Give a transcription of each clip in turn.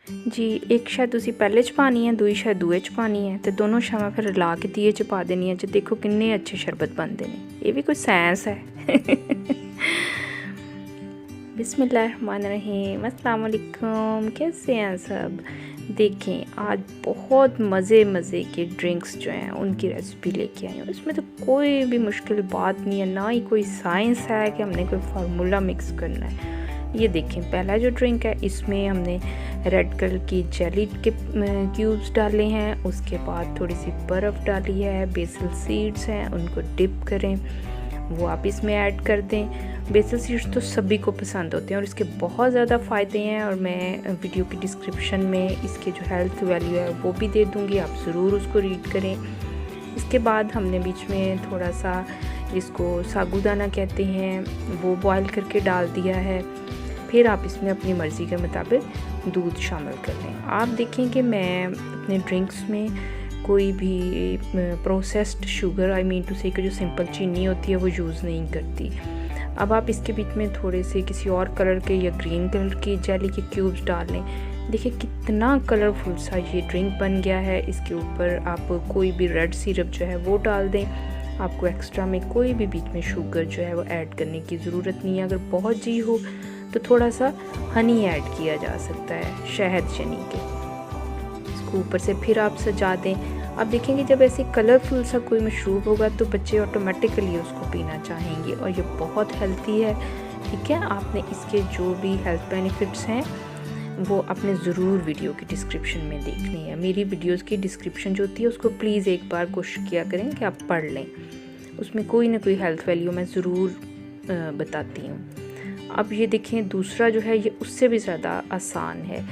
जी एक शायद तुसी पहले च पानी है, दूई शायद दूए च पानी है, तो दोनों शावां फिर रला के दिए च पा देनी है। देखो किन्ने अच्छे शरबत बनते हैं, ये भी कोई साइंस है। बिस्मिल्लाहिर्रहमानिर्रहीम, अस्सलाम वालेकुम, कैसे हैं सब। देखें आज बहुत मज़े के ड्रिंक्स जो हैं उनकी रेसिपी लेके आई हूँ। इसमें तो कोई भी मुश्किल बात नहीं है, ना ही कोई साइंस है कि हमने कोई फार्मूला मिक्स करना है। ये देखें पहला जो ड्रिंक है इसमें हमने रेड कलर की जेली के क्यूब्स डाले हैं, उसके बाद थोड़ी सी बर्फ़ डाली है, बेसल सीड्स हैं उनको डिप करें, वो आप इसमें ऐड कर दें। बेसल सीड्स तो सभी को पसंद होते हैं और इसके बहुत ज़्यादा फ़ायदे हैं और मैं वीडियो की डिस्क्रिप्शन में इसके जो हेल्थ वैल्यू है वो भी दे दूँगी, आप ज़रूर उसको रीड करें। इसके बाद हमने बीच में थोड़ा सा जिसको साबूदाना कहते हैं वो बॉईल करके डाल दिया है। फिर आप इसमें अपनी मर्ज़ी के मुताबिक दूध शामिल कर लें। आप देखें कि मैं अपने ड्रिंक्स में कोई भी processed sugar I mean to say जो सिंपल चीनी होती है वो यूज़ नहीं करती। अब आप इसके बीच में थोड़े से किसी और कलर के या ग्रीन कलर की जेली के क्यूब्स डाल लें। देखिए कितना कलरफुल सा ये ड्रिंक बन गया है। इसके ऊपर आप कोई भी रेड सिरप जो है वो डाल दें। आपको एक्स्ट्रा में कोई भी बीच में शुगर जो है वो ऐड करने की ज़रूरत नहीं है। अगर बहुत जी हो तो थोड़ा सा हनी ऐड किया जा सकता है, शहद शनी के। इसको ऊपर से फिर आप सजा दें। आप देखेंगे जब ऐसे कलरफुल सा कोई मशरूब होगा तो बच्चे ऑटोमेटिकली उसको पीना चाहेंगे और ये बहुत हेल्थी है। ठीक है, आपने इसके जो भी हेल्थ बेनिफिट्स हैं वो आपने ज़रूर वीडियो की डिस्क्रिप्शन में देखनी है। मेरी वीडियोस की डिस्क्रिप्शन जो होती है उसको प्लीज़ एक बार कोशिश किया करें कि आप पढ़ लें, उसमें कोई ना कोई हेल्थ वैल्यू मैं ज़रूर बताती हूँ। अब ये देखें दूसरा जो है ये उससे भी ज़्यादा आसान है।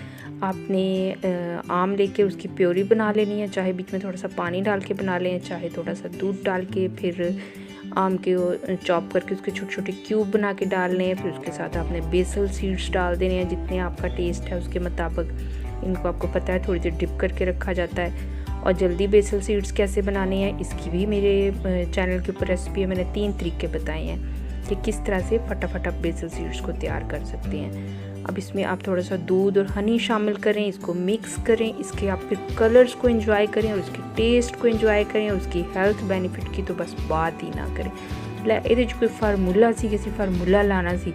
आपने आम लेके उसकी प्योरी बना लेनी है, चाहे बीच में थोड़ा सा पानी डाल के बना लें, चाहे थोड़ा सा दूध डाल के, फिर आम के चॉप करके उसके छोटे छोटे क्यूब बना के डाल लें। फिर उसके साथ आपने बेसल सीड्स डाल देने हैं, जितने आपका टेस्ट है उसके मुताबिक। इनको आपको पता है थोड़ी देर डिप करके रखा जाता है। और जल्दी बेसल सीड्स कैसे बनाने हैं इसकी भी मेरे चैनल के ऊपर रेसिपी है, मैंने 3 तरीके बताए हैं कि किस तरह से फटाफट आप बेसल सीड्स को तैयार कर सकते हैं। अब इसमें आप थोड़ा सा दूध और हनी शामिल करें, इसको मिक्स करें, इसके आप फिर कलर्स को एंजॉय करें और उसके टेस्ट को एंजॉय करें और उसकी हेल्थ बेनिफिट की तो बस बात ही ना करें। ये कोई फार्मूला सी किसी फार्मूला लाना सी,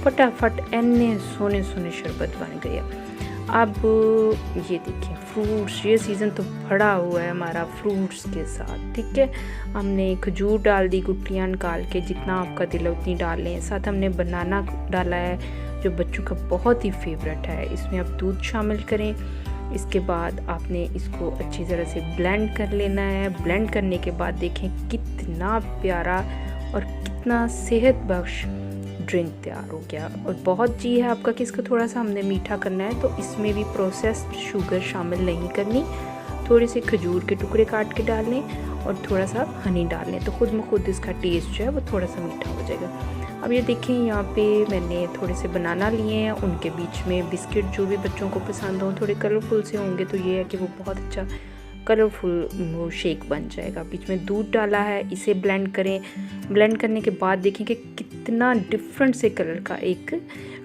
फटाफट इन्ने सोने शरबत बन गया। अब ये देखिए फ्रूट्स, ये सीज़न तो भरा हुआ है हमारा फ्रूट्स के साथ। ठीक है, हमने खजूर डाल दी गुठलियाँ निकाल के, जितना आपका दिल है उतनी डाल लें। साथ हमने बनाना डाला है जो बच्चों का बहुत ही फेवरेट है। इसमें आप दूध शामिल करें। इसके बाद आपने इसको अच्छी तरह से ब्लेंड कर लेना है। ब्लेंड करने के बाद देखें कितना प्यारा और कितना सेहत बख्श ड्रिंक तैयार हो गया। और बहुत जी है आपका कि इसको थोड़ा सा हमने मीठा करना है, तो इसमें भी प्रोसेस्ड शुगर शामिल नहीं करनी। थोड़े से खजूर के टुकड़े काट के डाल लें और थोड़ा सा हनी डाल लें, तो खुद में खुद इसका टेस्ट जो है वो थोड़ा सा मीठा हो जाएगा। अब ये देखें यहाँ पे मैंने थोड़े से बनाना लिए हैं, उनके बीच में बिस्किट जो भी बच्चों को पसंद हो, थोड़े कलरफुल से होंगे तो ये है कि वो बहुत अच्छा कलरफुल वो शेक बन जाएगा। बीच में दूध डाला है, इसे ब्लेंड करें। ब्लेंड करने के बाद देखें कि कितना डिफरेंट से कलर का एक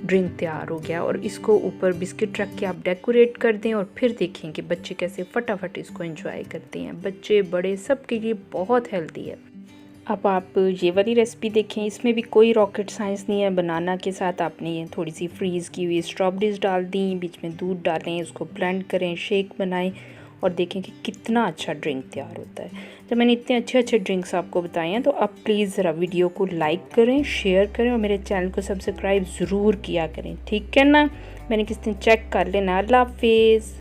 ड्रिंक तैयार हो गया। और इसको ऊपर बिस्किट रख के आप डेकोरेट कर दें और फिर देखें कि बच्चे कैसे फटाफट इसको एंजॉय करते हैं। बच्चे बड़े सब के लिए बहुत हेल्दी है। अब आप ये वाली रेसिपी देखें, इसमें भी कोई रॉकेट साइंस नहीं है। बनाना के साथ आपने थोड़ी सी फ्रीज़ की हुई स्ट्रॉबेरीज डाल दी, बीच में दूध डालें, उसको ब्लेंड करें, शेक बनाएं और देखें कि कितना अच्छा ड्रिंक तैयार होता है। जब मैंने इतने अच्छे ड्रिंक्स आपको बताए हैं तो आप प्लीज़ ज़रा वीडियो को लाइक करें, शेयर करें और मेरे चैनल को सब्सक्राइब ज़रूर किया करें। ठीक है ना, मैंने किस दिन चेक कर लेना। अल्लाह हाफिज़।